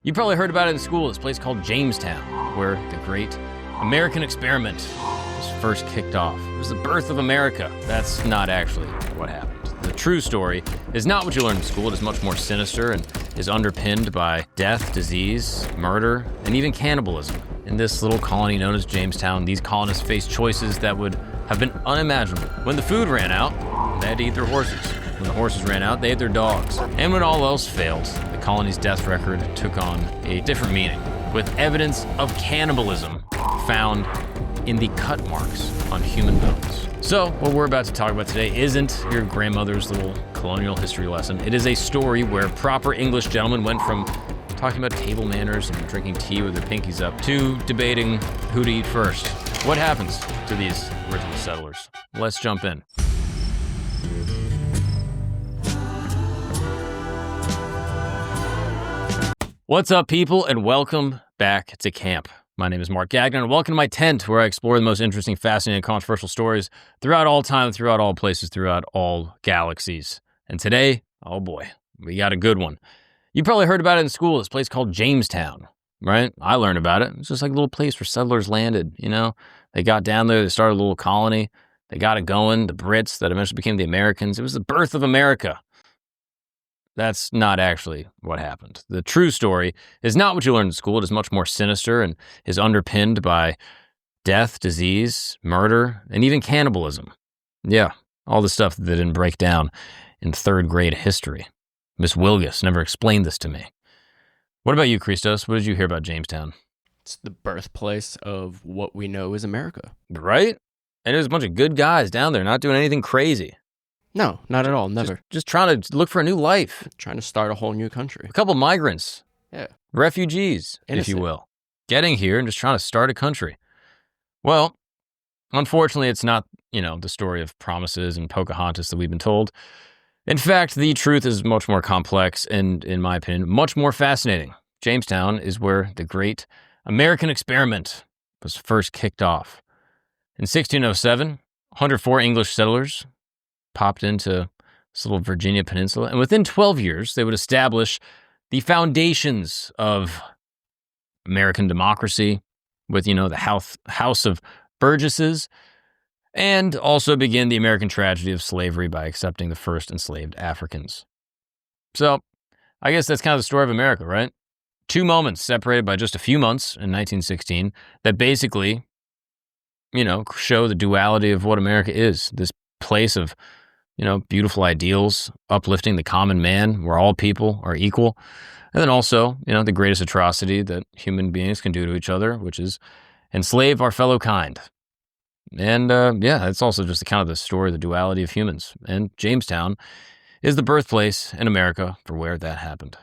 You probably heard about it in school, this place called Jamestown, where the great American experiment was first kicked off. It was the birth of America. That's not actually what happened. The true story is not what you learn in school. It is much more sinister and is underpinned by death, disease, murder, and even cannibalism. In this little colony known as Jamestown, these colonists faced choices that would have been unimaginable. When the food ran out, they had to eat their horses. When the horses ran out, they ate their dogs. And when all else failed, the colony's death record took on a different meaning, with evidence of cannibalism found in the cut marks on human bones. So, what we're about to talk about today isn't your grandmother's little colonial history lesson. It is a story where proper English gentlemen went from talking about table manners and drinking tea with their pinkies up to debating who to eat first. What happens to these original settlers? Let's jump in. What's up, people, and welcome back to camp. My name is Mark Gagnon, and welcome to my tent where I explore the most interesting, fascinating, and controversial stories throughout all time, throughout all places, throughout all galaxies. And today, oh boy, we got a good one. You probably heard about it in school, this place called Jamestown, right? I learned about it. It's just like a little place where settlers landed, you know? They got down there, they started a little colony, they got it going, the Brits that eventually became the Americans. It was the birth of America. That's not actually what happened. The true story is not what you learn in school. It is much more sinister and is underpinned by death, disease, murder, and even cannibalism. Yeah, all the stuff that didn't break down in third grade history. Miss Wilgus never explained this to me. What about you, Christos? What did you hear about Jamestown? It's the birthplace of what we know as America. Right? And there's a bunch of good guys down there not doing anything crazy. No, not at all. Never. Just trying to look for a new life. Trying to start a whole new country. A couple migrants. Yeah. Refugees, Innocent. if you will. Getting here and just trying to start a country. Well, unfortunately, it's not, the story of promises and Pocahontas that we've been told. In fact, the truth is much more complex and, in my opinion, much more fascinating. Jamestown is where the great American experiment was first kicked off. In 1607, 104 English settlers popped into this little Virginia peninsula, and within 12 years, they would establish the foundations of American democracy with, the House of Burgesses, and also begin the American tragedy of slavery by accepting the first enslaved Africans. So, I guess that's kind of the story of America, right? Two moments separated by just a few months in 1916 that basically, show the duality of what America is. This place of beautiful ideals, uplifting the common man, where all people are equal. And then also, the greatest atrocity that human beings can do to each other, which is enslave our fellow kind. And it's also just the story of the duality of humans. And Jamestown is the birthplace in America for where that happened.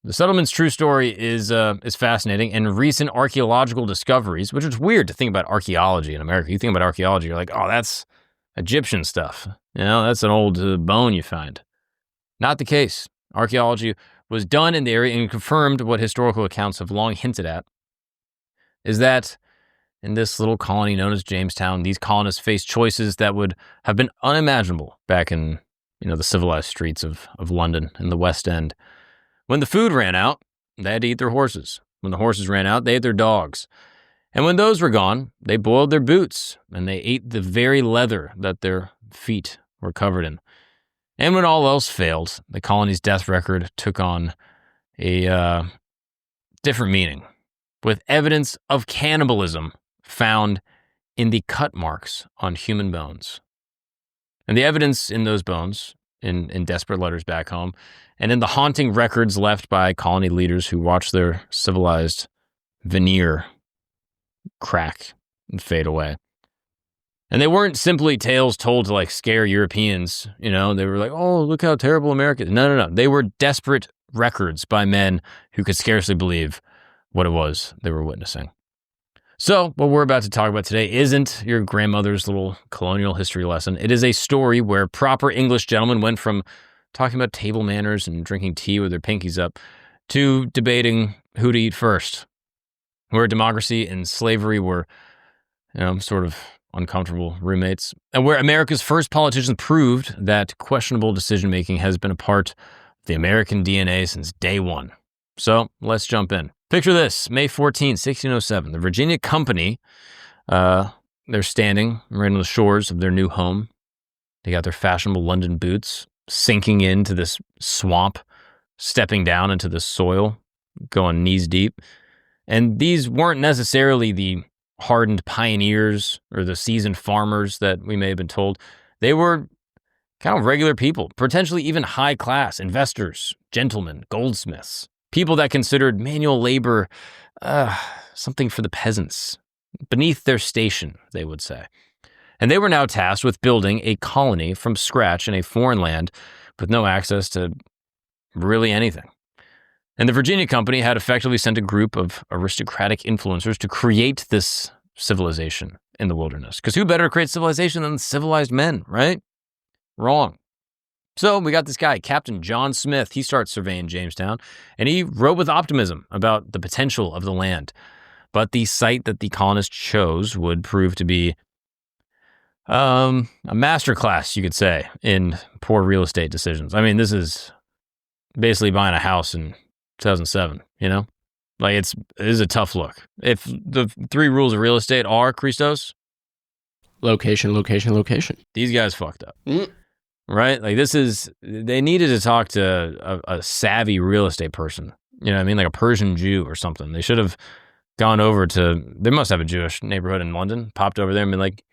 The settlement's true story is fascinating, and recent archaeological discoveries, which is weird to think about archaeology in America. You think about archaeology, you're like, oh, that's Egyptian stuff. That's an old bone you find. Not the case. Archaeology was done in the area and confirmed what historical accounts have long hinted at, is that in this little colony known as Jamestown, these colonists faced choices that would have been unimaginable back in, the civilized streets of London and the West End. When the food ran out, they had to eat their horses. When the horses ran out, they ate their dogs. And when those were gone, they boiled their boots, and they ate the very leather that their feet were covered in. And when all else failed, the colony's death record took on a different meaning, with evidence of cannibalism found in the cut marks on human bones. And the evidence in those bones, in desperate letters back home, and in the haunting records left by colony leaders who watched their civilized veneer crack and fade away. And they weren't simply tales told to scare Europeans, they were like, oh, look how terrible America is. No. They were desperate records by men who could scarcely believe what it was they were witnessing. So, what we're about to talk about today isn't your grandmother's little colonial history lesson. It is a story where proper English gentlemen went from talking about table manners and drinking tea with their pinkies up to debating who to eat first. Where democracy and slavery were, sort of uncomfortable roommates, and where America's first politicians proved that questionable decision-making has been a part of the American DNA since day one. So let's jump in. Picture this, May 14, 1607. The Virginia Company, they're standing right on the shores of their new home. They got their fashionable London boots, sinking into this swamp, stepping down into the soil, going knees deep. And these weren't necessarily the hardened pioneers or the seasoned farmers that we may have been told. They were kind of regular people, potentially even high class investors, gentlemen, goldsmiths, people that considered manual labor something for the peasants, beneath their station, they would say. And they were now tasked with building a colony from scratch in a foreign land with no access to really anything. And the Virginia Company had effectively sent a group of aristocratic influencers to create this civilization in the wilderness. Because who better to create civilization than civilized men, right? Wrong. So we got this guy, Captain John Smith. He starts surveying Jamestown, and he wrote with optimism about the potential of the land. But the site that the colonists chose would prove to be a masterclass, you could say, in poor real estate decisions. I mean, this is basically buying a house in 2007, you know? Like, it is a tough look. If the 3 rules of real estate are, Christos? Location, location, location. These guys fucked up. Right? Like, they needed to talk to a savvy real estate person. You know what I mean? Like a Persian Jew or something. They should have gone over they must have a Jewish neighborhood in London, popped over there and been like,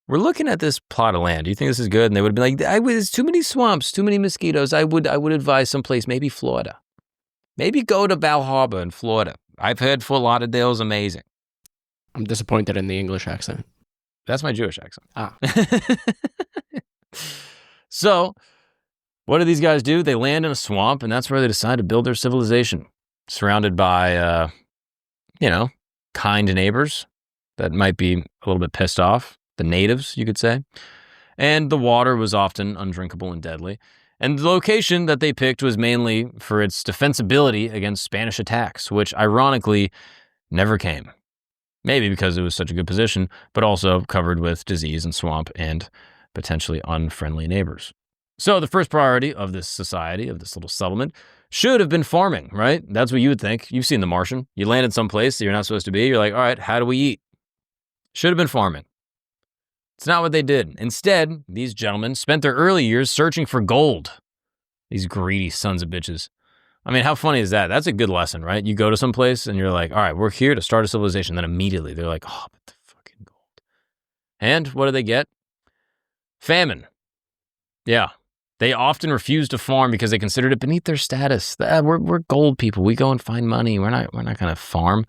we're looking at this plot of land. Do you think this is good? And they would have been like, there's too many swamps, too many mosquitoes. I would advise someplace, maybe Florida. Maybe go to Val Harbor in Florida. I've heard Fort Lauderdale's amazing. I'm disappointed in the English accent. That's my Jewish accent. Ah. So, what do these guys do? They land in a swamp, and that's where they decide to build their civilization, surrounded by, kind neighbors that might be a little bit pissed off. The natives, you could say. And the water was often undrinkable and deadly. And the location that they picked was mainly for its defensibility against Spanish attacks, which ironically never came. Maybe because it was such a good position, but also covered with disease and swamp and potentially unfriendly neighbors. So the first priority of this society, of this little settlement, should have been farming, right? That's what you would think. You've seen The Martian. You landed someplace that you're not supposed to be. You're like, all right, how do we eat? Should have been farming. It's not what they did. Instead, these gentlemen spent their early years searching for gold. These greedy sons of bitches. I mean, how funny is that? That's a good lesson, right? You go to some place and you're like, all right, we're here to start a civilization. Then immediately they're like, oh, but the fucking gold. And what do they get? Famine. Yeah. They often refused to farm because they considered it beneath their status. We're gold people. We go and find money. We're not going to farm.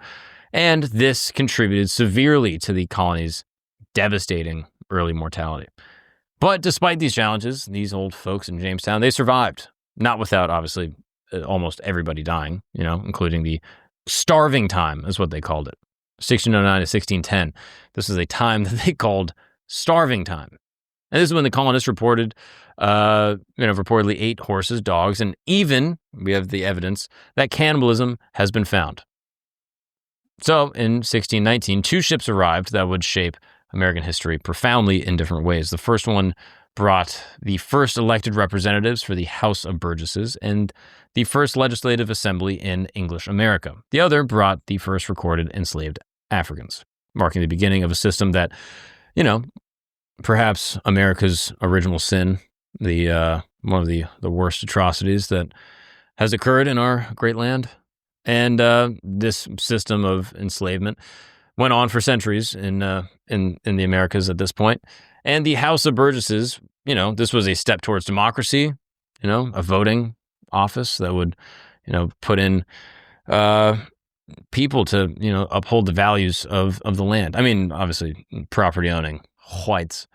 And this contributed severely to the colony's devastating early mortality. But despite these challenges, these old folks in Jamestown, they survived. Not without, obviously, almost everybody dying, including the starving time, is what they called it. 1609 to 1610. This is a time that they called starving time. And this is when the colonists reported, reportedly 8 horses, dogs, and even, we have the evidence, that cannibalism has been found. So in 1619, 2 ships arrived that would shape American history profoundly in different ways. The first one brought the first elected representatives for the House of Burgesses and the first legislative assembly in English America. The other brought the first recorded enslaved Africans, marking the beginning of a system that, perhaps America's original sin, one of the worst atrocities that has occurred in our great land. And this system of enslavement went on for centuries in the Americas at this point. And the House of Burgesses, this was a step towards democracy, a voting office that would, put in people to, uphold the values of the land. I mean, obviously, property owning, whites.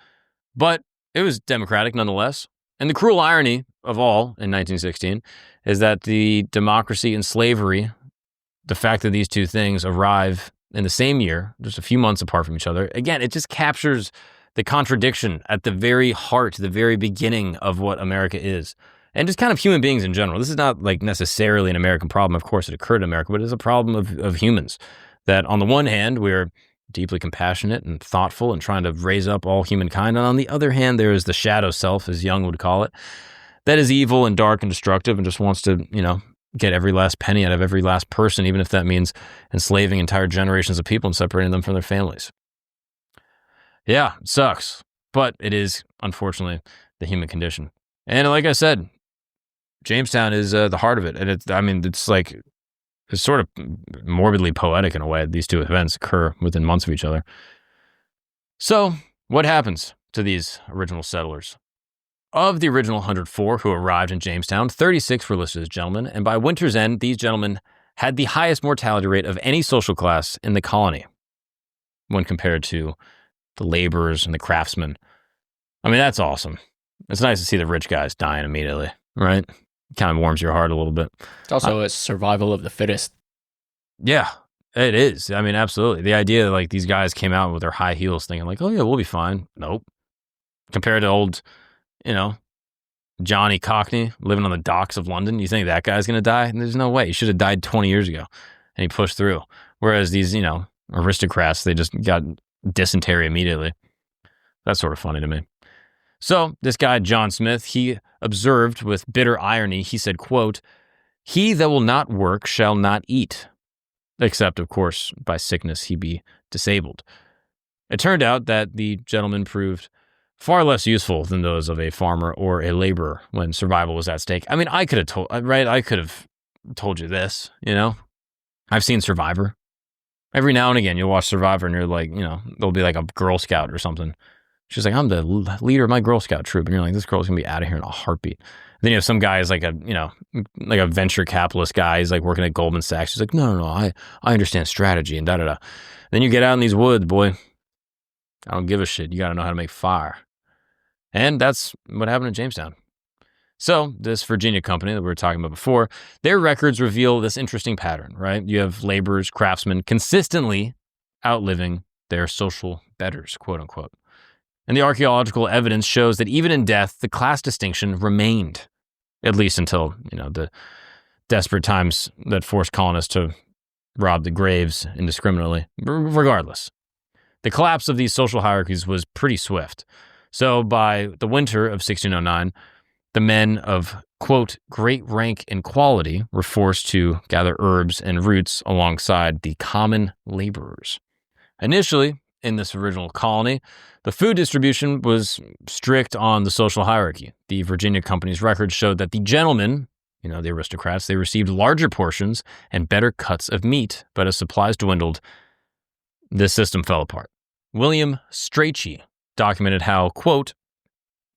But it was democratic nonetheless. And the cruel irony of all in 1916 is that the democracy and slavery, the fact that these two things arrive in the same year, just a few months apart from each other, again, it just captures the contradiction at the very heart, the very beginning of what America is. And just kind of human beings in general. This is not like necessarily an American problem. Of course, it occurred in America, but it's a problem of humans. That on the one hand, we're deeply compassionate and thoughtful and trying to raise up all humankind. And on the other hand, there is the shadow self, as Jung would call it, that is evil and dark and destructive and just wants to, get every last penny out of every last person, even if that means enslaving entire generations of people and separating them from their families. Yeah, it sucks, but it is, unfortunately, the human condition. And like I said, Jamestown is the heart of it. And it's like, it's sort of morbidly poetic in a way. These two events occur within months of each other. So, what happens to these original settlers? Of the original 104 who arrived in Jamestown, 36 were listed as gentlemen, and by winter's end, these gentlemen had the highest mortality rate of any social class in the colony when compared to the laborers and the craftsmen. I mean, that's awesome. It's nice to see the rich guys dying immediately, right? Kind of warms your heart a little bit. It's also a survival of the fittest. Yeah, it is. I mean, absolutely. The idea that like these guys came out with their high heels thinking like, oh yeah, we'll be fine. Nope. Compared to old, Johnny Cockney living on the docks of London, you think that guy's going to die? There's no way. He should have died 20 years ago and he pushed through. Whereas these, aristocrats, they just got dysentery immediately. That's sort of funny to me. So this guy, John Smith, he observed with bitter irony, he said, quote, "He that will not work shall not eat, except, of course, by sickness he be disabled." It turned out that the gentleman proved far less useful than those of a farmer or a laborer when survival was at stake. I mean, I could have told you this, I've seen Survivor. Every now and again, you'll watch Survivor and you're like, there'll be like a Girl Scout or something. She's like, I'm the leader of my Girl Scout troop. And you're like, this girl's going to be out of here in a heartbeat. Then you have some guy is like like a venture capitalist guy. He's like working at Goldman Sachs. He's like, no, I understand strategy and da-da-da. Then you get out in these woods, boy. I don't give a shit. You got to know how to make fire. And that's what happened in Jamestown. So this Virginia company that we were talking about before, their records reveal this interesting pattern, right? You have laborers, craftsmen consistently outliving their social betters, quote unquote. And the archaeological evidence shows that even in death, the class distinction remained, at least until, the desperate times that forced colonists to rob the graves indiscriminately. Regardless, the collapse of these social hierarchies was pretty swift. So by the winter of 1609, the men of, quote, great rank and quality were forced to gather herbs and roots alongside the common laborers. Initially, in this original colony, the food distribution was strict on the social hierarchy. The Virginia Company's records showed that the gentlemen, the aristocrats, they received larger portions and better cuts of meat, but as supplies dwindled, this system fell apart. William Strachey documented how, quote,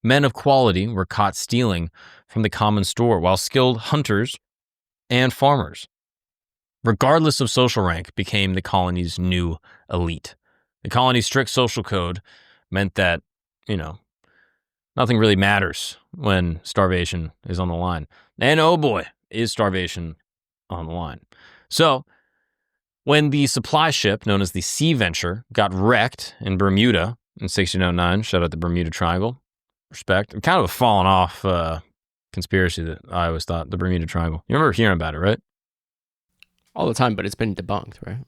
men of quality were caught stealing from the common store, while skilled hunters and farmers, regardless of social rank, became the colony's new elite. The colony's strict social code meant that, nothing really matters when starvation is on the line. And oh boy, is starvation on the line. So, when the supply ship, known as the Sea Venture, got wrecked in Bermuda in 1609, shout out the Bermuda Triangle, respect, kind of a fallen off conspiracy that I always thought, the Bermuda Triangle. You remember hearing about it, right? All the time, but it's been debunked, right?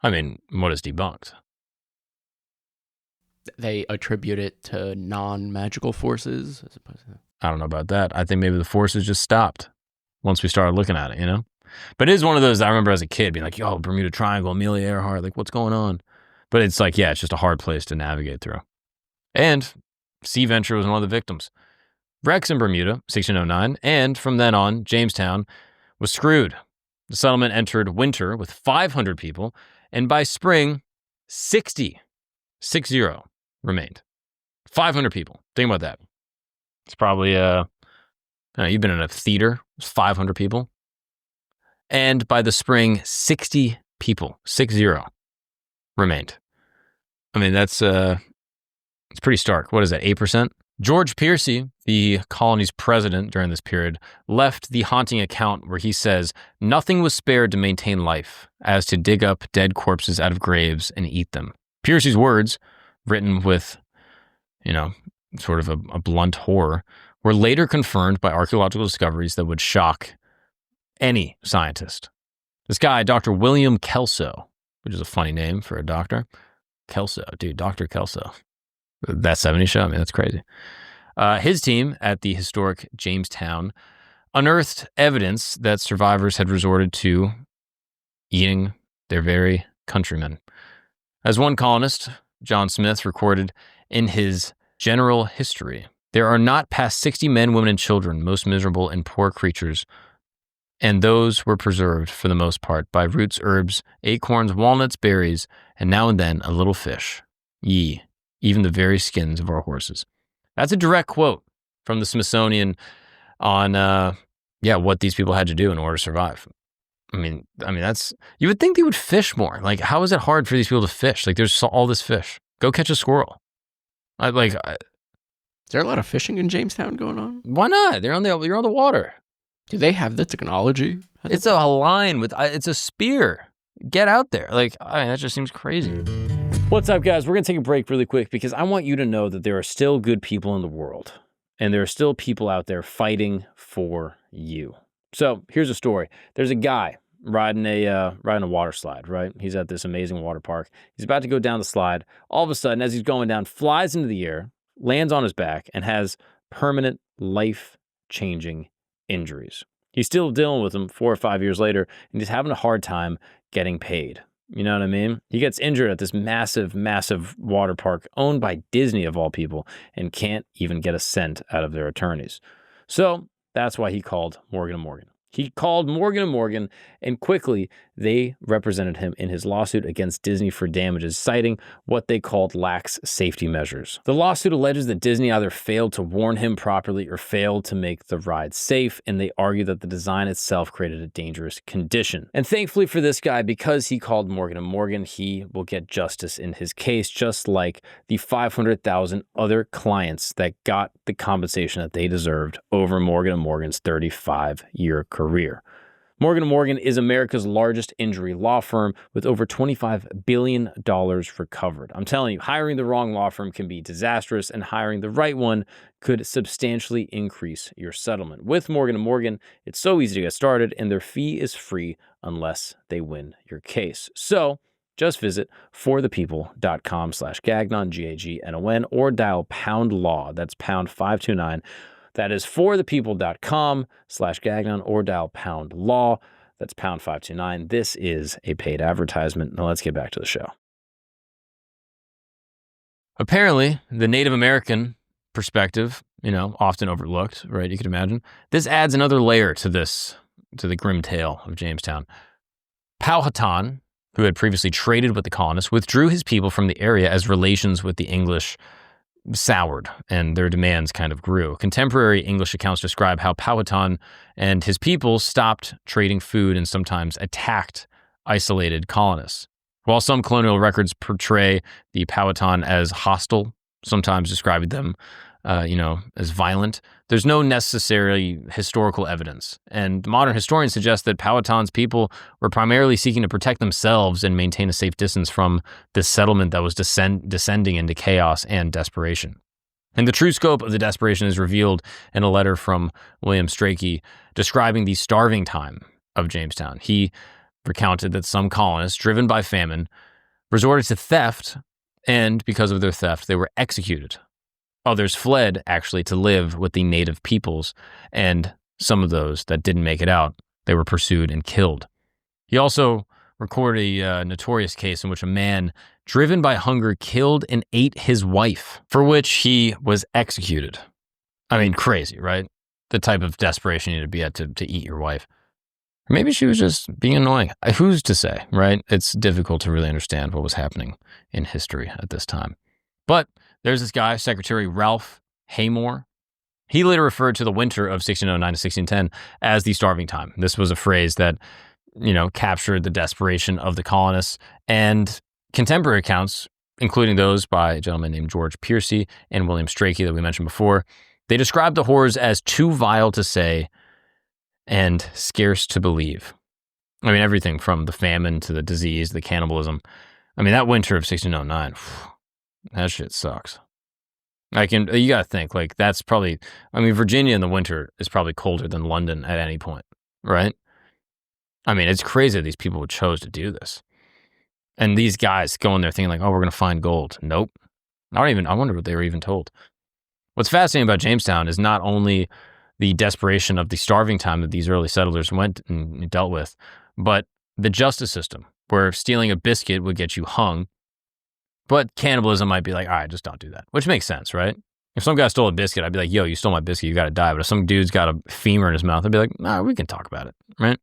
I mean, what is debunked? They attribute it to non-magical forces as opposed to... I don't know about that. I think maybe the forces just stopped once we started looking at it, But it is one of those I remember as a kid being like, yo, Bermuda Triangle, Amelia Earhart, like, what's going on? But it's like, yeah, it's just a hard place to navigate through. And Sea Venture was one of the victims. Wrecks in Bermuda, 1609, and from then on, Jamestown was screwed. The settlement entered winter with 500 people, and by spring, 60 remained. 500 people. Think about that. It's probably, you've been in a theater, it's 500 people. And by the spring, 60 people, 60, remained. I mean, it's pretty stark. What is that, 8%? George Piercy, the colony's president during this period, left the haunting account where he says, nothing was spared to maintain life, as to dig up dead corpses out of graves and eat them. Piercy's words, written with, sort of a blunt horror, were later confirmed by archaeological discoveries that would shock any scientist. This guy, Dr. William Kelso, which is a funny name for a doctor. Kelso, dude, Dr. Kelso. That 70s show, I mean, that's crazy. His team at the historic Jamestown unearthed evidence that survivors had resorted to eating their very countrymen. As one colonist, John Smith, recorded in his General History, there are not past 60 men, women, and children, most miserable and poor creatures, and those were preserved for the most part by roots, herbs, acorns, walnuts, berries, and now and then a little fish. Ye, even the very skins of our horses. That's a direct quote from the Smithsonian on, what these people had to do in order to survive. I mean, that's, you would think they would fish more. Like, how is it hard for these people to fish? Like, there's all this fish. Go catch a squirrel. Is there a lot of fishing in Jamestown going on? Why not? You're on the water. Do they have the technology? It's a line with, it's a spear. Get out there. That just seems crazy. What's up, guys? We're going to take a break really quick because I want you to know that there are still good people in the world. And there are still people out there fighting for you. So here's a story. There's a guy riding a water slide, right? He's at this amazing water park. He's about to go down the slide. All of a sudden, as he's going down, flies into the air, lands on his back, and has permanent, life-changing injuries. He's still dealing with them 4 or 5 years later, and he's having a hard time getting paid. You know what I mean? He gets injured at this massive, massive water park owned by Disney, of all people, and can't even get a cent out of their attorneys. So that's why he called Morgan & Morgan. He called Morgan & Morgan, and quickly they represented him in his lawsuit against Disney for damages, citing what they called lax safety measures. The lawsuit alleges that Disney either failed to warn him properly or failed to make the ride safe, and they argue that the design itself created a dangerous condition. And thankfully for this guy, because he called Morgan & Morgan, he will get justice in his case, just like the 500,000 other clients that got the compensation that they deserved over Morgan & Morgan's 35-year career. Morgan & Morgan is America's largest injury law firm with over $25 billion recovered. I'm telling you, hiring the wrong law firm can be disastrous, and hiring the right one could substantially increase your settlement. With Morgan & Morgan, it's so easy to get started, and their fee is free unless they win your case. So just visit forthepeople.com/Gagnon, Gagnon, or dial pound law. That's pound 529. That is forthepeople.com/Gagnon or dial pound law. That's pound 529. This is a paid advertisement. Now let's get back to the show. Apparently, the Native American perspective, often overlooked, right? You could imagine. This adds another layer to the grim tale of Jamestown. Powhatan, who had previously traded with the colonists, withdrew his people from the area as relations with the English soured and their demands kind of grew. Contemporary English accounts describe how Powhatan and his people stopped trading food and sometimes attacked isolated colonists. While some colonial records portray the Powhatan as hostile, sometimes describing them as violent, there's no necessarily historical evidence. And modern historians suggest that Powhatan's people were primarily seeking to protect themselves and maintain a safe distance from this settlement that was descending into chaos and desperation. And the true scope of the desperation is revealed in a letter from William Strachey describing the starving time of Jamestown. He recounted that some colonists, driven by famine, resorted to theft, and because of their theft, they were executed. Others fled, actually, to live with the native peoples, and some of those that didn't make it out, they were pursued and killed. He also recorded a notorious case in which a man, driven by hunger, killed and ate his wife, for which he was executed. I mean, crazy, right? The type of desperation you need to be at to eat your wife. Or maybe she was just being annoying. Who's to say, right? It's difficult to really understand what was happening in history at this time. But there's this guy, Secretary Ralph Haymore. He later referred to the winter of 1609 to 1610 as the starving time. This was a phrase that, captured the desperation of the colonists, and contemporary accounts, including those by a gentleman named George Piercy and William Strachey that we mentioned before, they described the horrors as too vile to say and scarce to believe. I mean, everything from the famine to the disease, the cannibalism. I mean, that winter of 1609, that shit sucks. You gotta think, that's probably, Virginia in the winter is probably colder than London at any point, right? I mean, it's crazy that these people chose to do this. And these guys going there thinking we're gonna find gold. Nope. I wonder what they were even told. What's fascinating about Jamestown is not only the desperation of the starving time that these early settlers went and dealt with, but the justice system, where stealing a biscuit would get you hung, but cannibalism might be like, all right, just don't do that, which makes sense, right? If some guy stole a biscuit, I'd be like, yo, you stole my biscuit, you got to die. But if some dude's got a femur in his mouth, I'd be like, nah, we can talk about it, right?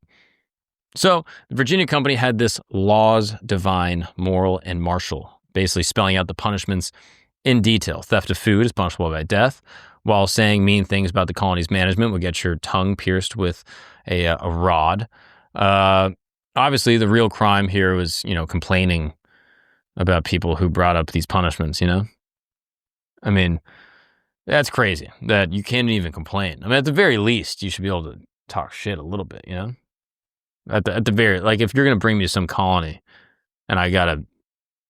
So the Virginia Company had this laws divine, moral, and martial, basically spelling out the punishments in detail. Theft of food is punishable by death, while saying mean things about the colony's management would get your tongue pierced with a rod. Obviously, the real crime here was, complaining about people who brought up these punishments, I mean, that's crazy that you can't even complain. I mean, at the very least, you should be able to talk shit a little bit, At the very, like, if you're going to bring me to some colony and I got to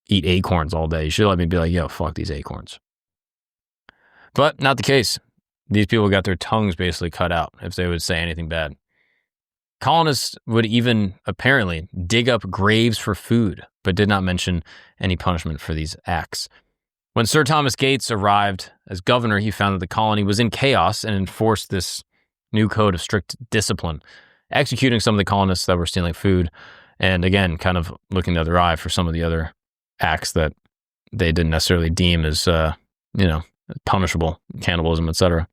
eat acorns all day, you should let me be like, yo, fuck these acorns. But not the case. These people got their tongues basically cut out if they would say anything bad. Colonists would even apparently dig up graves for food, but did not mention any punishment for these acts. When Sir Thomas Gates arrived as governor, he found that the colony was in chaos and enforced this new code of strict discipline, executing some of the colonists that were stealing food, and again, kind of looking the other eye for some of the other acts that they didn't necessarily deem as, punishable, cannibalism, etc.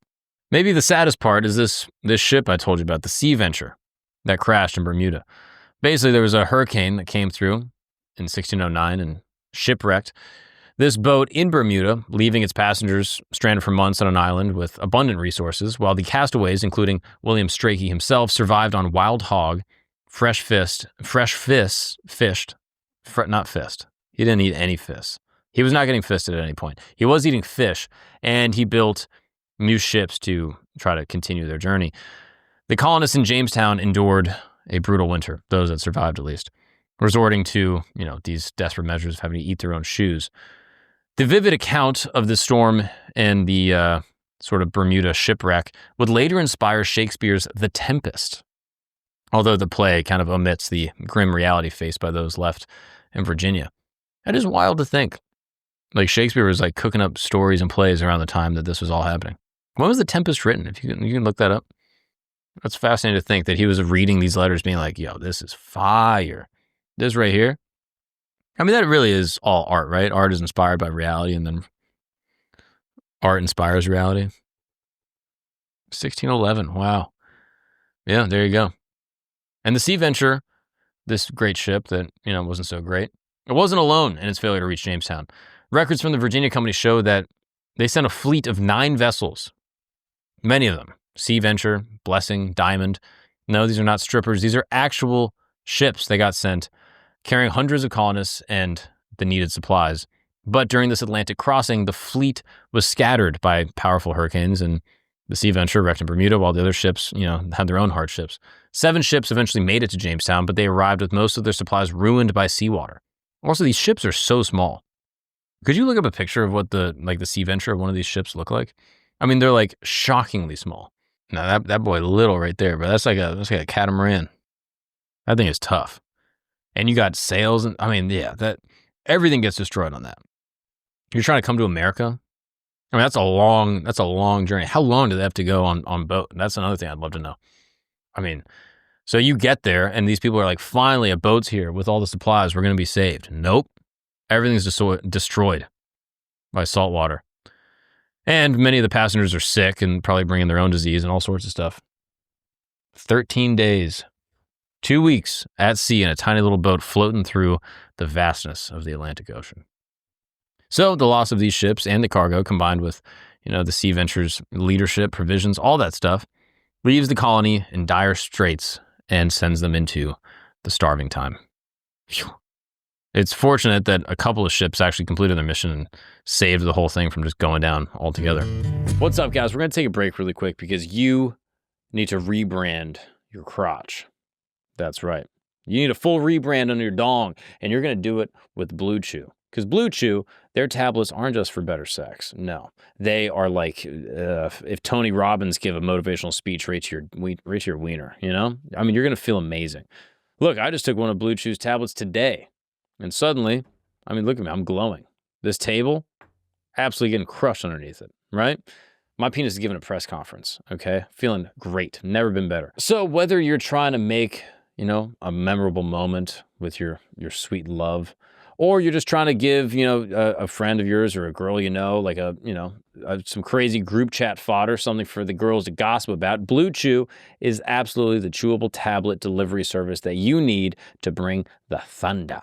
Maybe the saddest part is this ship I told you about, the Sea Venture, that crashed in Bermuda. Basically, there was a hurricane that came through in 1609 and shipwrecked this boat in Bermuda, leaving its passengers stranded for months on an island with abundant resources, while the castaways, including William Strachey himself, survived on wild hog, not fist. He didn't eat any fish. He was not getting fisted at any point. He was eating fish, and he built new ships to try to continue their journey. The colonists in Jamestown endured a brutal winter, those that survived at least, resorting to, these desperate measures of having to eat their own shoes. The vivid account of the storm and the sort of Bermuda shipwreck would later inspire Shakespeare's The Tempest, although the play kind of omits the grim reality faced by those left in Virginia. That is wild to think. Like, Shakespeare was like cooking up stories and plays around the time that this was all happening. When was The Tempest written? If you can look that up. That's fascinating to think that he was reading these letters being like, yo, this is fire. This right here. I mean, that really is all art, right? Art is inspired by reality, and then art inspires reality. 1611. Wow. Yeah, there you go. And the Sea Venture, this great ship that, wasn't so great, it wasn't alone in its failure to reach Jamestown. Records from the Virginia Company show that they sent a fleet of 9 vessels, many of them, Sea Venture, Blessing, Diamond. No, these are not strippers. These are actual ships they got sent, carrying hundreds of colonists and the needed supplies. But during this Atlantic crossing, the fleet was scattered by powerful hurricanes, and the Sea Venture wrecked in Bermuda, while the other ships, had their own hardships. 7 ships eventually made it to Jamestown, but they arrived with most of their supplies ruined by seawater. Also, these ships are so small. Could you look up a picture of what the Sea Venture of one of these ships look like? I mean, they're like shockingly small. Now that boy little right there, but that's like a catamaran. That thing is tough. And you got sails, and I mean, yeah, that everything gets destroyed on that. You're trying to come to America. I mean, that's a long journey. How long do they have to go on boat? That's another thing I'd love to know. I mean, so you get there, and these people are like, finally, a boat's here with all the supplies. We're going to be saved. Nope. Everything's destroyed by salt water. And many of the passengers are sick and probably bringing their own disease and all sorts of stuff. 13 days, 2 weeks at sea in a tiny little boat floating through the vastness of the Atlantic Ocean. So the loss of these ships and the cargo, combined with, the Sea Venture's leadership, provisions, all that stuff, leaves the colony in dire straits and sends them into the starving time. Phew. It's fortunate that a couple of ships actually completed their mission and saved the whole thing from just going down altogether. What's up, guys? We're going to take a break really quick because you need to rebrand your crotch. That's right. You need a full rebrand on your dong, and you're going to do it with Blue Chew. Because Blue Chew, their tablets aren't just for better sex. No. They are like if Tony Robbins gave a motivational speech right to your wiener, I mean, you're going to feel amazing. Look, I just took one of Blue Chew's tablets today. And suddenly, I mean, look at me, I'm glowing. This table, absolutely getting crushed underneath it, right? My penis is giving a press conference, okay? Feeling great. Never been better. So whether you're trying to make, a memorable moment with your sweet love, or you're just trying to give, a friend of yours or a girl like some crazy group chat fodder, something for the girls to gossip about, Blue Chew is absolutely the chewable tablet delivery service that you need to bring the thunder.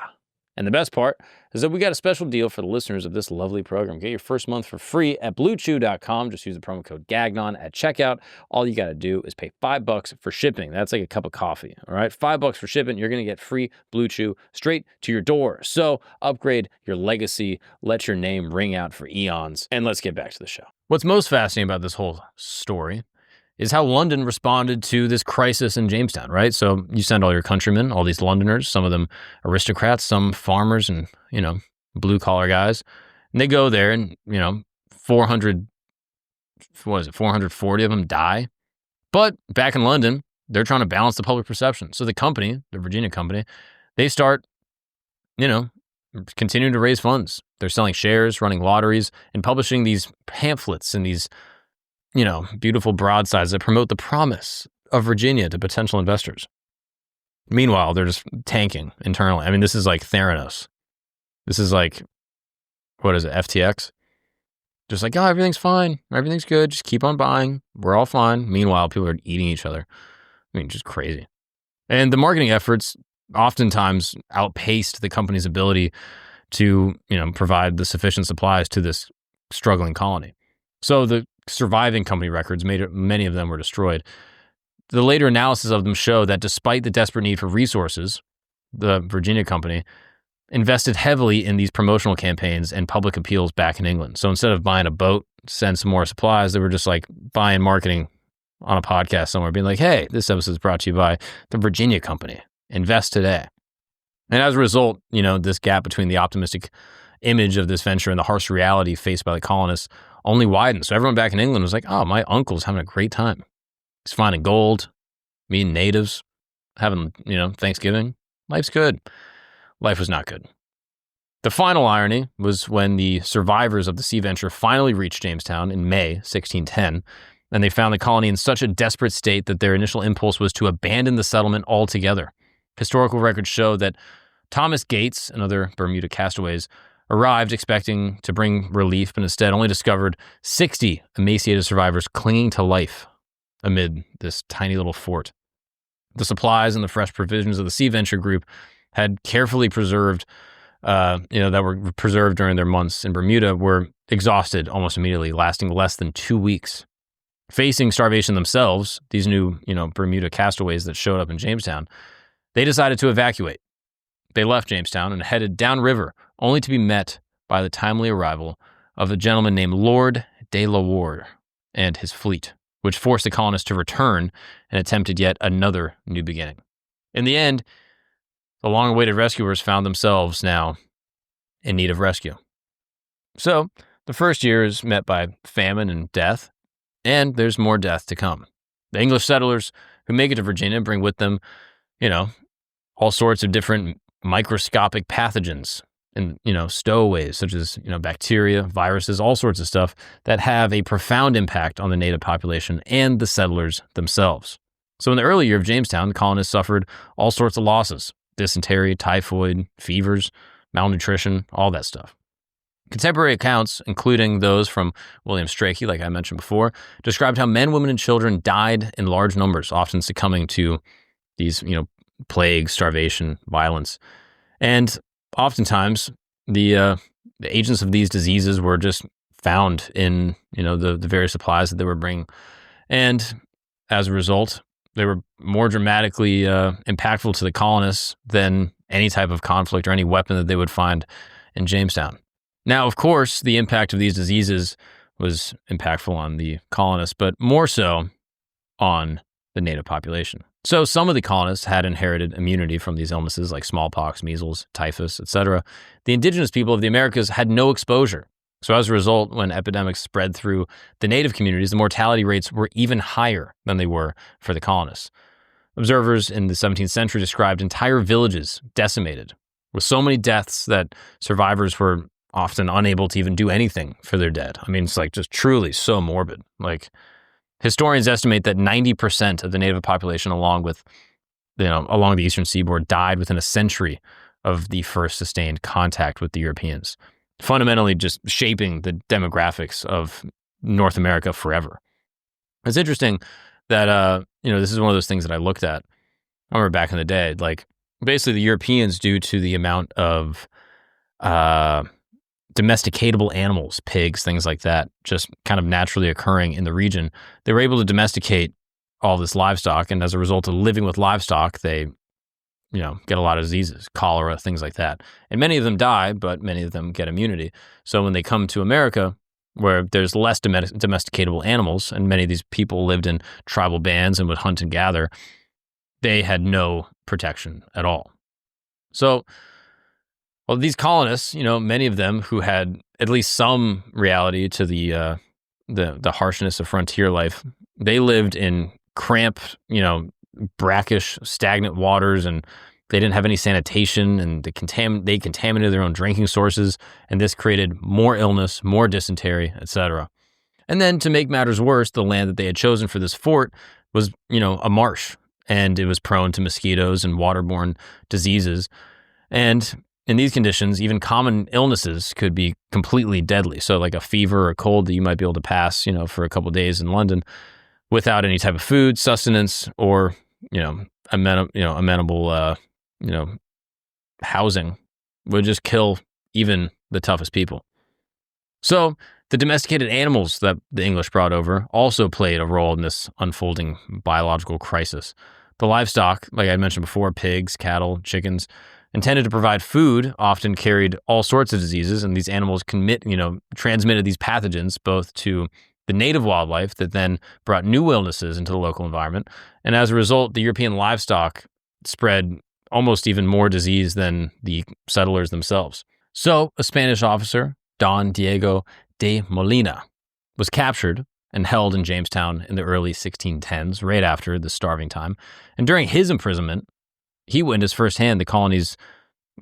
And the best part is that we got a special deal for the listeners of this lovely program. Get your first month for free at bluechew.com. Just use the promo code GAGNON at checkout. All you got to do is pay $5 for shipping. That's like a cup of coffee, all right? $5 for shipping. You're going to get free Blue Chew straight to your door. So upgrade your legacy. Let your name ring out for eons. And let's get back to the show. What's most fascinating about this whole story is how London responded to this crisis in Jamestown, right? So you send all your countrymen, all these Londoners, some of them aristocrats, some farmers and, blue-collar guys. And they go there and, 440 of them die. But back in London, they're trying to balance the public perception. So the company, the Virginia company, they start, continuing to raise funds. They're selling shares, running lotteries, and publishing these pamphlets and these beautiful broadsides that promote the promise of Virginia to potential investors. Meanwhile, they're just tanking internally. I mean, this is like Theranos. This is like, what is it, FTX? Just like, everything's fine. Everything's good. Just keep on buying. We're all fine. Meanwhile, people are eating each other. I mean, just crazy. And the marketing efforts oftentimes outpaced the company's ability to, provide the sufficient supplies to this struggling colony. So the surviving company records, many of them were destroyed. The later analysis of them show that despite the desperate need for resources, the Virginia company invested heavily in these promotional campaigns and public appeals back in England. So instead of buying a boat, send some more supplies, they were just like buying marketing on a podcast somewhere, being like, hey, this episode is brought to you by the Virginia company. Invest today. And as a result, this gap between the optimistic image of this venture and the harsh reality faced by the colonists only widened. So everyone back in England was like, oh, my uncle's having a great time. He's finding gold, meeting natives, having, Thanksgiving. Life's good. Life was not good. The final irony was when the survivors of the sea venture finally reached Jamestown in May 1610, and they found the colony in such a desperate state that their initial impulse was to abandon the settlement altogether. Historical records show that Thomas Gates and other Bermuda castaways arrived expecting to bring relief, but instead only discovered 60 emaciated survivors clinging to life amid this tiny little fort. The supplies and the fresh provisions of the Sea Venture group had carefully preserved, that were preserved during their months in Bermuda, were exhausted almost immediately, lasting less than 2 weeks. Facing starvation themselves, these new, Bermuda castaways that showed up in Jamestown, they decided to evacuate. They left Jamestown and headed downriver, only to be met by the timely arrival of a gentleman named Lord de la Ward and his fleet, which forced the colonists to return and attempted yet another new beginning. In the end, the long-awaited rescuers found themselves now in need of rescue. So, the first year is met by famine and death, and there's more death to come. The English settlers who make it to Virginia bring with them, all sorts of different microscopic pathogens and, stowaways such as, bacteria, viruses, all sorts of stuff that have a profound impact on the native population and the settlers themselves. So in the early year of Jamestown, the colonists suffered all sorts of losses: dysentery, typhoid, fevers, malnutrition, all that stuff. Contemporary accounts, including those from William Strachey, like I mentioned before, described how men, women, and children died in large numbers, often succumbing to these, plague, starvation, violence. And oftentimes, the agents of these diseases were just found in, the various supplies that they were bringing. And as a result, they were more dramatically impactful to the colonists than any type of conflict or any weapon that they would find in Jamestown. Now, of course, the impact of these diseases was impactful on the colonists, but more so on the native population. So some of the colonists had inherited immunity from these illnesses like smallpox, measles, typhus, etc. The indigenous people of the Americas had no exposure. So as a result, when epidemics spread through the native communities, the mortality rates were even higher than they were for the colonists. Observers in the 17th century described entire villages decimated, with so many deaths that survivors were often unable to even do anything for their dead. I mean, it's like just truly so morbid. Like, historians estimate that 90% of the native population along the eastern seaboard died within a century of the first sustained contact with the Europeans, fundamentally just shaping the demographics of North America forever. It's interesting that, this is one of those things that I looked at. I remember back in the day, like basically the Europeans, due to the amount of domesticatable animals, pigs, things like that, just kind of naturally occurring in the region, they were able to domesticate all this livestock. And as a result of living with livestock, they, get a lot of diseases, cholera, things like that. And many of them die, but many of them get immunity. So when they come to America, where there's less domesticatable animals, and many of these people lived in tribal bands and would hunt and gather, they had no protection at all. So, these colonists, many of them who had at least some reality to the harshness of frontier life, they lived in cramped, brackish, stagnant waters, and they didn't have any sanitation, and they contaminated their own drinking sources, and this created more illness, more dysentery, etc. And then to make matters worse, the land that they had chosen for this fort was, a marsh, and it was prone to mosquitoes and waterborne diseases. And in these conditions, even common illnesses could be completely deadly. So like a fever or a cold that you might be able to pass, for a couple of days in London without any type of food, sustenance, or, amenable, housing would just kill even the toughest people. So the domesticated animals that the English brought over also played a role in this unfolding biological crisis. The livestock, like I mentioned before, pigs, cattle, chickens, intended to provide food, often carried all sorts of diseases, and these animals transmitted these pathogens both to the native wildlife that then brought new illnesses into the local environment. And as a result, the European livestock spread almost even more disease than the settlers themselves. So a Spanish officer, Don Diego de Molina, was captured and held in Jamestown in the early 1610s, right after the starving time. And during his imprisonment, he witnessed firsthand the colony's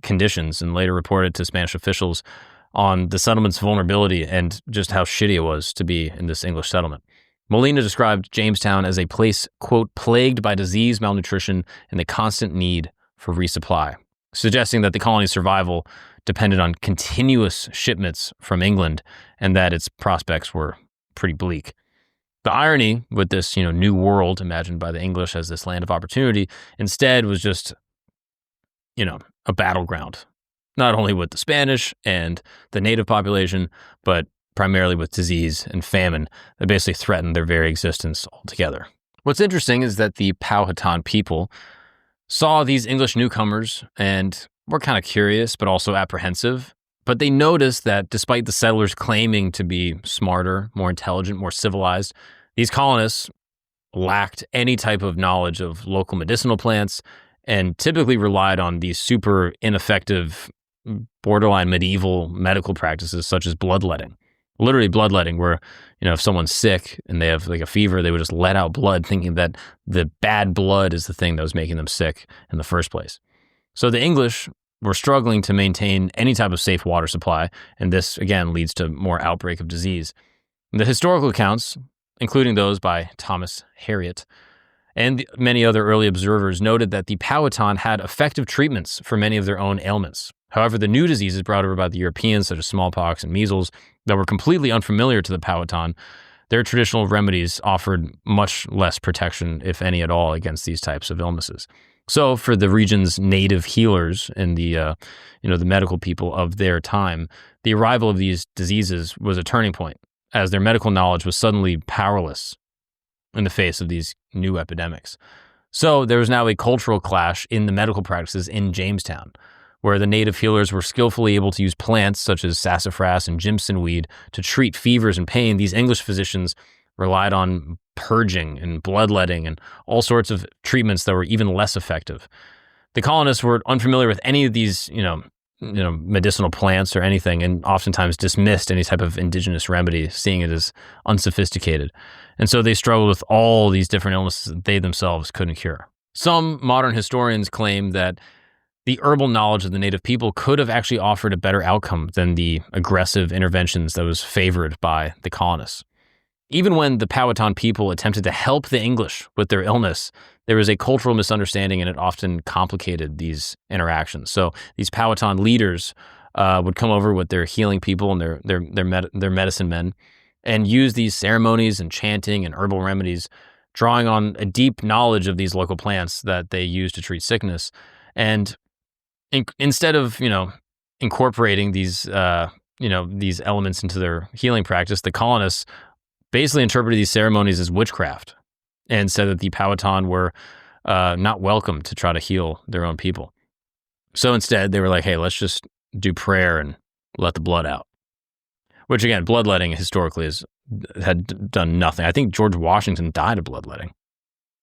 conditions and later reported to Spanish officials on the settlement's vulnerability and just how shitty it was to be in this English settlement. Molina described Jamestown as a place, quote, plagued by disease, malnutrition, and the constant need for resupply, suggesting that the colony's survival depended on continuous shipments from England and that its prospects were pretty bleak. The irony with this, new world imagined by the English as this land of opportunity instead was just, a battleground, not only with the Spanish and the native population, but primarily with disease and famine that basically threatened their very existence altogether. What's interesting is that the Powhatan people saw these English newcomers and were kind of curious, but also apprehensive. But they noticed that despite the settlers claiming to be smarter, more intelligent, more civilized, these colonists lacked any type of knowledge of local medicinal plants and typically relied on these super ineffective, borderline medieval medical practices such as bloodletting. Literally bloodletting, where, if someone's sick and they have like a fever, they would just let out blood thinking that the bad blood is the thing that was making them sick in the first place. So the English were struggling to maintain any type of safe water supply, and this, again, leads to more outbreak of disease. The historical accounts, including those by Thomas Harriot and many other early observers, noted that the Powhatan had effective treatments for many of their own ailments. However, the new diseases brought over by the Europeans, such as smallpox and measles, that were completely unfamiliar to the Powhatan, their traditional remedies offered much less protection, if any at all, against these types of illnesses. So for the region's native healers and the medical people of their time, the arrival of these diseases was a turning point, as their medical knowledge was suddenly powerless in the face of these new epidemics. So there was now a cultural clash in the medical practices in Jamestown, where the native healers were skillfully able to use plants such as sassafras and Jimson weed to treat fevers and pain. These English physicians relied on purging and bloodletting and all sorts of treatments that were even less effective. The colonists were unfamiliar with any of these, medicinal plants or anything, and oftentimes dismissed any type of indigenous remedy, seeing it as unsophisticated. And so they struggled with all these different illnesses that they themselves couldn't cure. Some modern historians claim that the herbal knowledge of the native people could have actually offered a better outcome than the aggressive interventions that was favored by the colonists. Even when the Powhatan people attempted to help the English with their illness, there was a cultural misunderstanding and it often complicated these interactions. So these Powhatan leaders would come over with their healing people and their medicine men and use these ceremonies and chanting and herbal remedies, drawing on a deep knowledge of these local plants that they use to treat sickness. And instead of, incorporating these elements into their healing practice, the colonists basically interpreted these ceremonies as witchcraft and said that the Powhatan were not welcome to try to heal their own people. So instead, they were like, hey, let's just do prayer and let the blood out. Which, again, bloodletting historically had done nothing. I think George Washington died of bloodletting.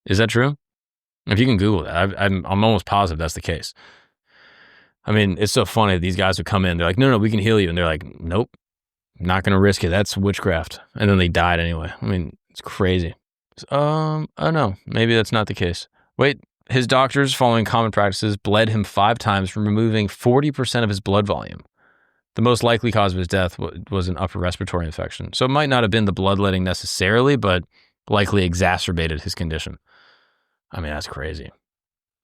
Is that true? If you can Google that, I'm almost positive that's the case. I mean, it's so funny. These guys would come in. They're like, no, we can heal you. And they're like, nope. Not going to risk it. That's witchcraft. And then they died anyway. I mean, it's crazy. Oh no, maybe that's not the case. Wait, his doctors, following common practices, bled him 5 times, removing 40% of his blood volume. The most likely cause of his death was an upper respiratory infection. So it might not have been the bloodletting necessarily, but likely exacerbated his condition. I mean, that's crazy.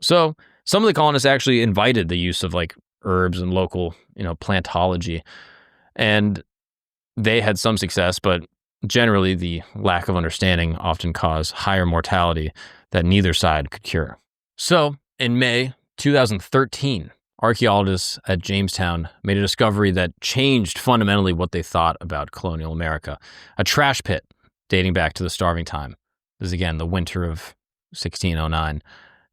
So some of the colonists actually invited the use of like herbs and local, plantology. And they had some success, but generally the lack of understanding often caused higher mortality that neither side could cure. So in May 2013, archaeologists at Jamestown made a discovery that changed fundamentally what they thought about colonial America. A trash pit dating back to the starving time. This is again the winter of 1609.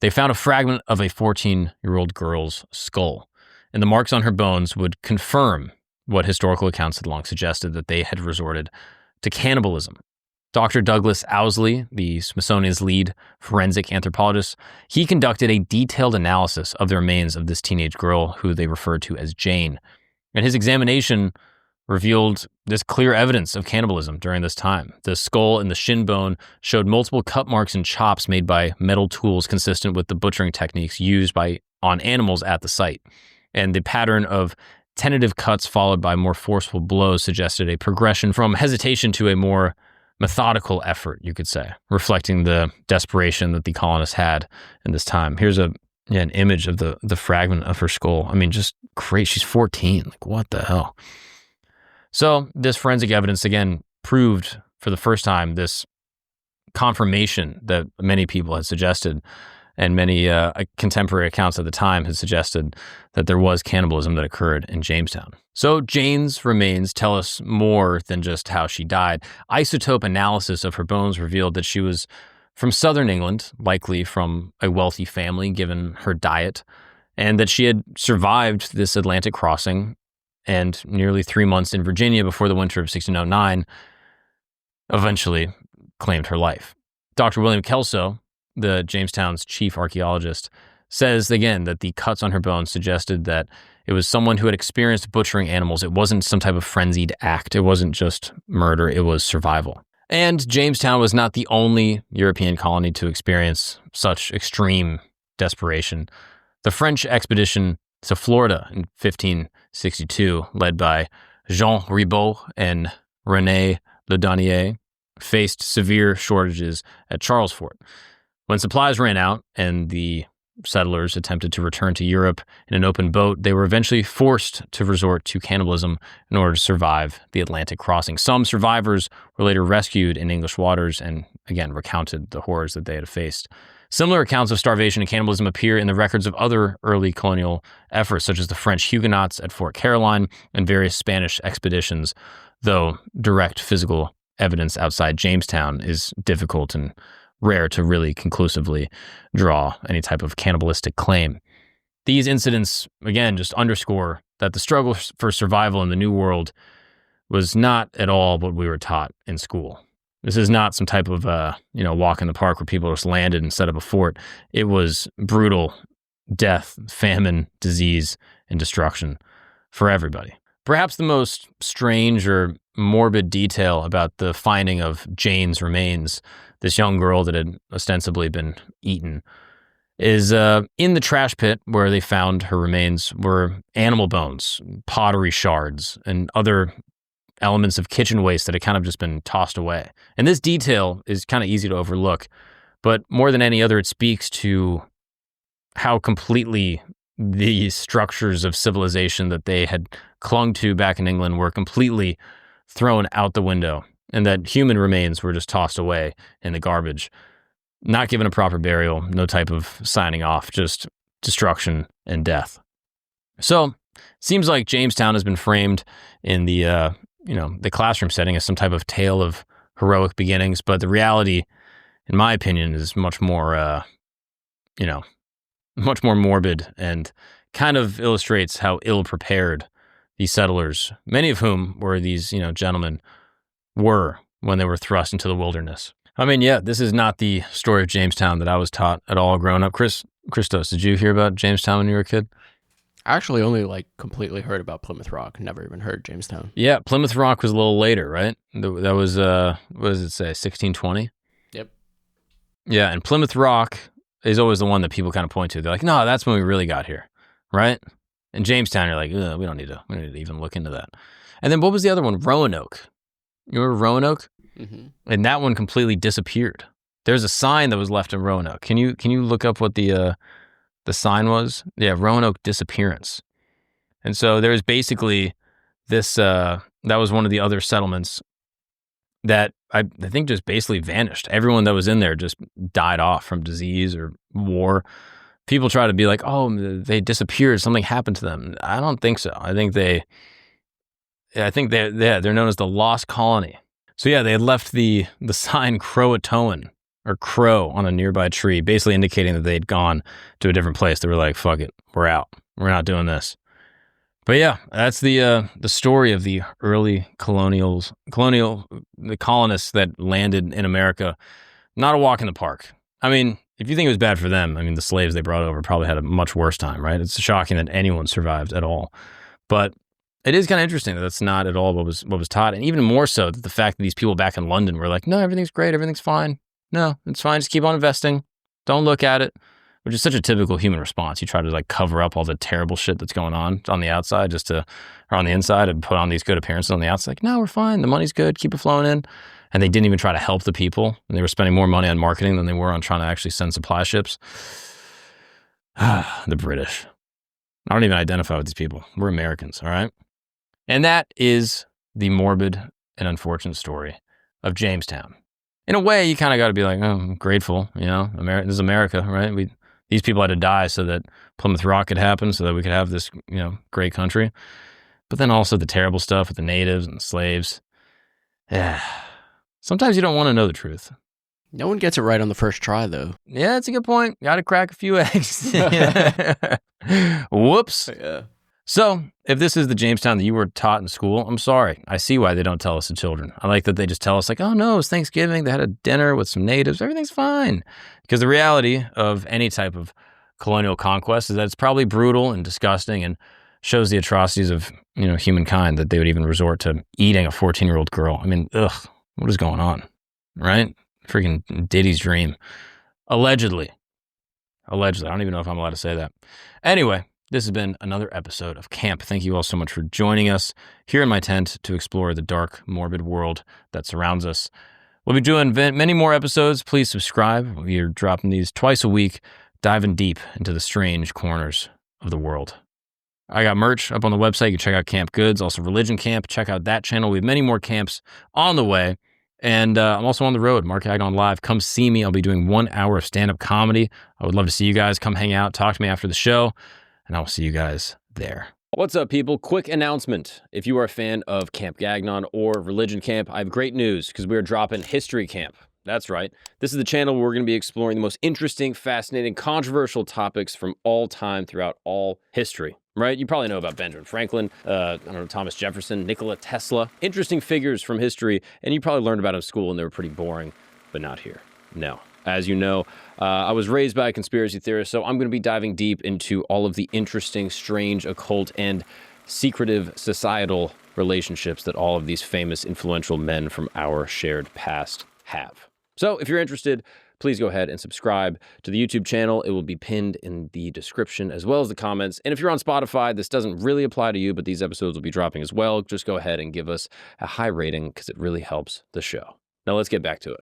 They found a fragment of a 14-year-old girl's skull, and the marks on her bones would confirm what historical accounts had long suggested, that they had resorted to cannibalism. Dr. Douglas Owsley, the Smithsonian's lead forensic anthropologist, he conducted a detailed analysis of the remains of this teenage girl, who they referred to as Jane. And his examination revealed this clear evidence of cannibalism during this time. The skull and the shin bone showed multiple cut marks and chops made by metal tools consistent with the butchering techniques used on animals at the site. And the pattern of tentative cuts followed by more forceful blows suggested a progression from hesitation to a more methodical effort, you could say, reflecting the desperation that the colonists had in this time. Here's an image of the fragment of her skull. I mean, just crazy. She's 14. Like, what the hell? So this forensic evidence, again, proved for the first time this confirmation that many people had suggested, and many contemporary accounts at the time had suggested that there was cannibalism that occurred in Jamestown. So Jane's remains tell us more than just how she died. Isotope analysis of her bones revealed that she was from southern England, likely from a wealthy family given her diet, and that she had survived this Atlantic crossing and nearly 3 months in Virginia before the winter of 1609 eventually claimed her life. Dr. William Kelso, the Jamestown's chief archaeologist, says again that the cuts on her bones suggested that it was someone who had experienced butchering animals. It wasn't some type of frenzied act. It wasn't just murder. It was survival. And Jamestown was not the only European colony to experience such extreme desperation. The French expedition to Florida in 1562, led by Jean Ribault and René Ledonnier, faced severe shortages at Charlesfort. When supplies ran out and the settlers attempted to return to Europe in an open boat, they were eventually forced to resort to cannibalism in order to survive the Atlantic crossing. Some survivors were later rescued in English waters and, again, recounted the horrors that they had faced. Similar accounts of starvation and cannibalism appear in the records of other early colonial efforts, such as the French Huguenots at Fort Caroline and various Spanish expeditions, though direct physical evidence outside Jamestown is difficult and rare to really conclusively draw any type of cannibalistic claim. These incidents, again, just underscore that the struggle for survival in the New World was not at all what we were taught in school. This is not some type of, walk in the park where people just landed and set up a fort. It was brutal death, famine, disease, and destruction for everybody. Perhaps the most strange or morbid detail about the finding of Jane's remains, this young girl that had ostensibly been eaten, is in the trash pit where they found her remains were animal bones, pottery shards, and other elements of kitchen waste that had kind of just been tossed away. And this detail is kind of easy to overlook, but more than any other, it speaks to how completely the structures of civilization that they had clung to back in England were completely thrown out the window, and that human remains were just tossed away in the garbage, not given a proper burial, no type of signing off, just destruction and death. So, it seems like Jamestown has been framed in the the classroom setting as some type of tale of heroic beginnings, but the reality, in my opinion, is much more much more morbid, and kind of illustrates how ill-prepared these settlers, many of whom were these, gentlemen, were when they were thrust into the wilderness. I mean, yeah, this is not the story of Jamestown that I was taught at all growing up. Christos, did you hear about Jamestown when you were a kid? I actually only completely heard about Plymouth Rock. Never even heard Jamestown. Yeah, Plymouth Rock was a little later, right? That was, what does it say, 1620? Yep. Yeah, and Plymouth Rock is always the one that people kind of point to. They're like, no, that's when we really got here, right? And Jamestown, you're like, we don't need to even look into that. And then what was the other one? Roanoke. You remember Roanoke? Mm-hmm. And that one completely disappeared. There's a sign that was left in Roanoke. Can you look up what the sign was? Yeah, Roanoke disappearance. And so there was basically this, that was one of the other settlements that I think just basically vanished. Everyone that was in there just died off from disease or war. People try to be like, oh, they disappeared, something happened to them. I don't think so. I think they're known as the Lost Colony. So yeah, they had left the sign Croatoan, or crow, on a nearby tree, basically indicating that they'd gone to a different place. They were like, fuck it, we're out. We're not doing this. But yeah, that's the story of the early the colonists that landed in America. Not a walk in the park. I mean, if you think it was bad for them, I mean, the slaves they brought over probably had a much worse time, right? It's shocking that anyone survived at all. But it is kind of interesting that that's not at all what was taught. And even more so that the fact that these people back in London were like, no, everything's great, everything's fine. No, it's fine, just keep on investing. Don't look at it. Which is such a typical human response. You try to cover up all the terrible shit that's going on the outside or on the inside, and put on these good appearances on the outside. Like, no, we're fine. The money's good. Keep it flowing in. And they didn't even try to help the people. And they were spending more money on marketing than they were on trying to actually send supply ships. The British. I don't even identify with these people. We're Americans, all right? And that is the morbid and unfortunate story of Jamestown. In a way, you kind of got to be like, oh, I'm grateful. This is America, right? These people had to die so that Plymouth Rock could happen, so that we could have this, great country. But then also the terrible stuff with the natives and the slaves. Yeah. Sometimes you don't want to know the truth. No one gets it right on the first try, though. Yeah, that's a good point. Got to crack a few eggs. Whoops. Yeah. So, if this is the Jamestown that you were taught in school, I'm sorry. I see why they don't tell us to children. I like that they just tell us oh no, it's Thanksgiving. They had a dinner with some natives. Everything's fine. Because the reality of any type of colonial conquest is that it's probably brutal and disgusting, and shows the atrocities of, humankind, that they would even resort to eating a 14-year-old girl. I mean, ugh, what is going on? Right? Freaking Diddy's dream. Allegedly. I don't even know if I'm allowed to say that. Anyway, this has been another episode of Camp. Thank you all so much for joining us here in my tent to explore the dark, morbid world that surrounds us. We'll be doing many more episodes. Please subscribe. We are dropping these twice a week, diving deep into the strange corners of the world. I got merch up on the website. You can check out Camp Goods, also Religion Camp. Check out that channel. We have many more camps on the way. And I'm also on the road, Mark Agnon Live. Come see me. I'll be doing 1 hour of stand-up comedy. I would love to see you guys. Come hang out, talk to me after the show, and I'll see you guys there. What's up, people? Quick announcement. If you are a fan of Camp Gagnon or Religion Camp, I have great news, because we are dropping History Camp. That's right. This is the channel where we're going to be exploring the most interesting, fascinating, controversial topics from all time throughout all history. Right? You probably know about Benjamin Franklin, Thomas Jefferson, Nikola Tesla. Interesting figures from history, and you probably learned about them in school, and they were pretty boring, but not here. No. As you know, I was raised by a conspiracy theorist, so I'm going to be diving deep into all of the interesting, strange, occult, and secretive societal relationships that all of these famous, influential men from our shared past have. So if you're interested, please go ahead and subscribe to the YouTube channel. It will be pinned in the description as well as the comments. And if you're on Spotify, this doesn't really apply to you, but these episodes will be dropping as well. Just go ahead and give us a high rating because it really helps the show. Now let's get back to it.